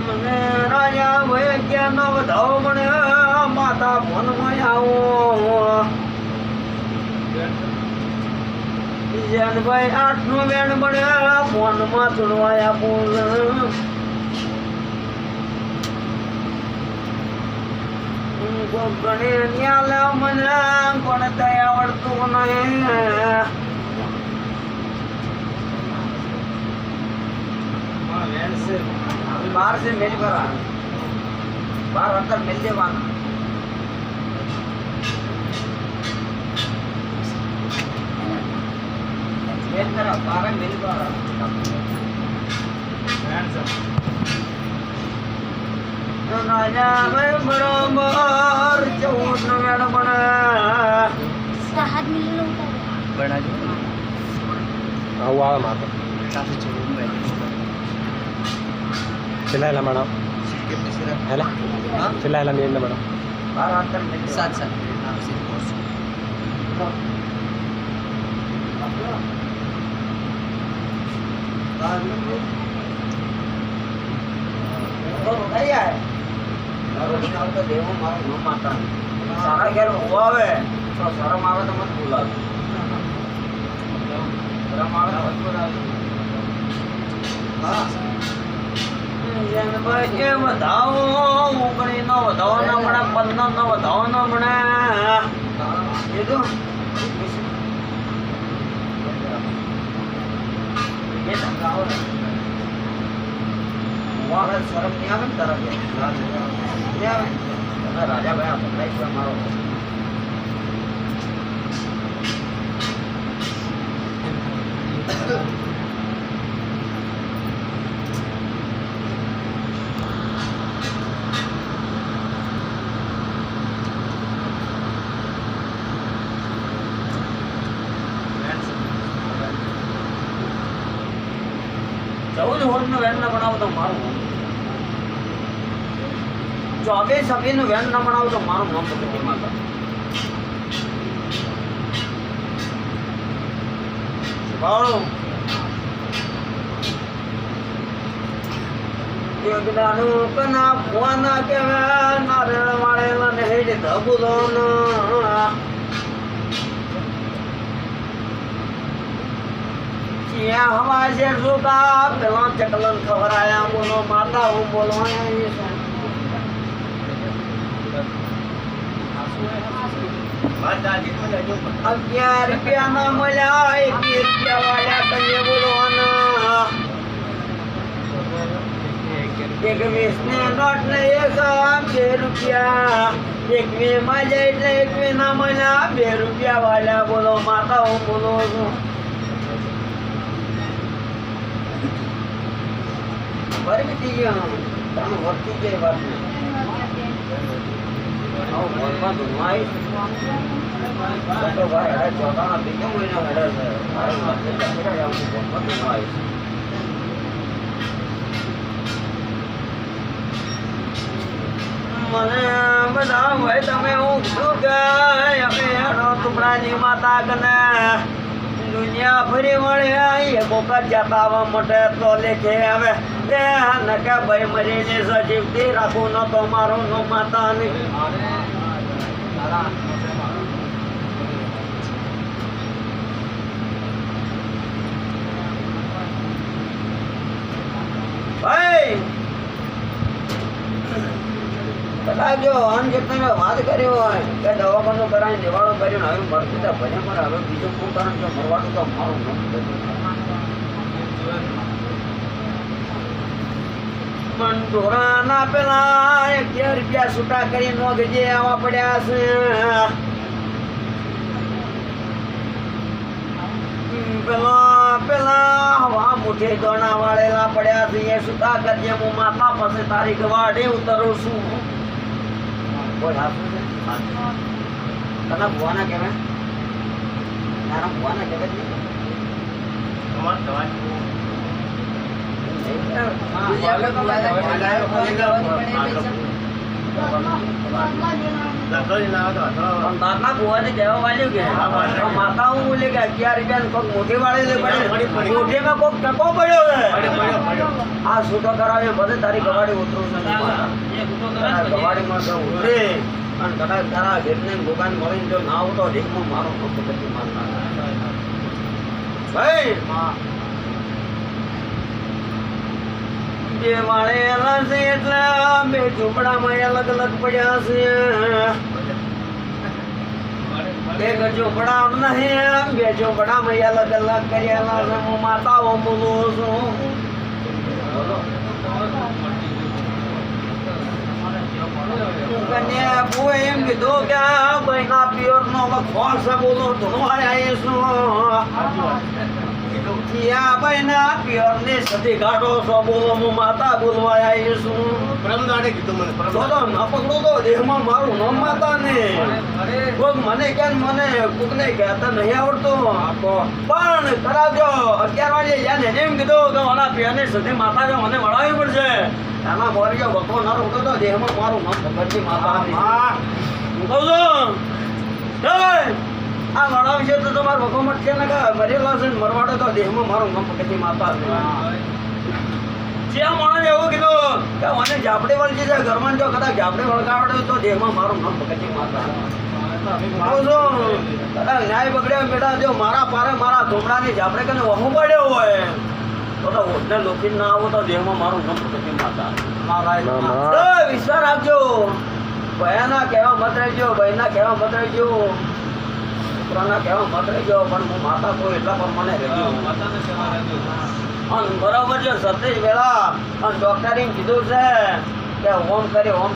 મને રાજા ભય ક્યાં ન વધાવ મને માતા ફોનમાં આવો ભાઈ 8 નો વેણ બને ફોનમાં ચડવાયા બોલ ગણે ન્યા મને કોને તય આવડતું નહીં बाहर से मेल करा बाहर अंदर मिल देवाना मेल करा बाहर मिल करा राजा में बरोबर 14 वेड़ बना साहब मिल लो बना जो आओ आ माता काफी चोरी में चिल्लाएला मैडम है ना चिल्लाएला नहीं है मैडम बाहर अंदर मिल साथ साथ आप से कोर्स तो भैया है और तो देवो मारो नो माता सारा घर होवे तो शरम आवे तो मत बोला शरम आवे तो मत बोला हां જેન ભાઈ એ વધાવો ઉકળી નો વધાવો ના મળે 15 નો વધાવો ના મળે એ તો એ સંગાવો વાળા શરમ નહીં આવે ને તારા નહીં આવે તમે રાજા ભાઈ આ પકડાઈ પર મારો चौदह होल में वैन न बनाओ तो मारो 24 सभी ने वैन न बनाओ तो मारो नाम तो कितनी माता बालो ये गिदानु कना पुआना के नारेल वाले न नहीं दे दबुदोन यहाँ हमारे शेरसू का पहला चकलन खबर आया बोलो माता हूँ बोलो 11 रुपया ना मिला 1 रुपया वाला तो ये बोलो ना एक 20 ने नोट नहीं 2 रुपया एक में मजा एक में ना मिला 2 रुपया वाला बोलो माता हूँ बोलो परमिति तनु वर्ती के बात में आओ बोलवा दुआई तो भाई अरे 14 ना बिके महीना हेडर है अरे मत मेरा जाऊं बोलवा दुआई મને બધા ભાઈ તમે હું શું કે અમે હેડો ટુકડાની માતા કને દુનિયા ફરી વળે એ બોકર જતા આવવા માટે તો લેખે આવે એ નકે ભાઈ મરીને સજીવથી રાખું ન તો મારો નો માતા નહીં ભાઈ કદાચ જો આમ જે તમે વાત કરી હોય કે દવાખાનું કરાવીને દેવાળો કર્યો ને હવે મરતું ત્યાં ભલે મરે હવે બીજું શું કારણ જો મરવાનું તો મારું મંડોરાના પેલા 11 રૂપિયા છૂટા કરી નોંધજે આવા પડ્યા છે પેલા હવા મુઠે ગણા વાળેલા પડ્યા છે એ છૂટા કરજે હું માતા પાસે તારીખ વાડે ઉતરું છું બોલ હાસું છે તને ભુવાના કહેવાય તારા ભુવાના કહેવાય તમાર દવા પણ તારના ભુવાને કહેવા વાળ્યું કે માતા હું બોલી કે 11 રૂપિયા કોક મોટી વાળી પડી મોટીમાં કોક ટકો પડ્યો છે આ છૂટો કરાવે બધે તારી ગવાડી ઉતરું છે ગવાડીમાં તો ઉતરે અને કદાચ તારા ઘેરને દુકાન મળીને જો ના આવતો ઢીકમાં મારો પછી મારતા ભાઈ બે વાળેલા છે એટલે બે ઝૂંપડામાં અલગ અલગ પડ્યા છે એક ઝૂંપડા નહીં બે ઝૂંપડામાં અલગ અલગ કરેલા છે હું માતાઓ બોલું છું કન્યા બુએ એમ કીધું કે આ બહેના પિયર નો ખોસ બોલો ધોવા આવીશું બહેના પિયર ને સતી કાઢો છો બોલો હું માતા બોલવા આવીશું તો ન પકડો તો દેહમાં મારું નામ માતા ને કોક મને કે મને કોકને કહેતા નહીં આવડતું પણ કરાવજો 11 વાગે જાય ને એમ કીધું કે ઓલા પિયર ને સતી માતા કે મને વળાવવી પડશે એના બોરીઓ બકો ના રોતો તો દેહમાં મારું નામ ભગવતી માતા હું કહું છું આ વળાવ છે તો તમારે વખો મટશે ને કે મરેલા છે ને મરવાડો તો દેહમાં મારું નામ ભગવતી માતા છે જ્યાં માણસ એવું કીધું કે મને જાપડી વળગી છે ઘરમાં જો કદાચ જાપડી વળગાવડે તો દેહમાં મારું નામ ભગવતી માતા કહું છું કદાચ ન્યાય બગડ્યા બેટા જો મારા પારે મારા ધોમડાની જાપડે કને વહુ પડ્યો હોય તો ઓટને લોખી ના આવો તો દેહમાં મારું નામ ભગવતી માતા વિશ્વાસ રાખજો ભયાના કહેવા મત રહેજો બહેના કહેવા મત રહેજો છોકરાના કહેવા મત રહેજો પણ હું માતા કોઈ એટલા પણ મને રહેજો અને બરાબર છે 27 વેળા અને ડોક્ટરે કીધું છે કે ઓમ કરે ઓમ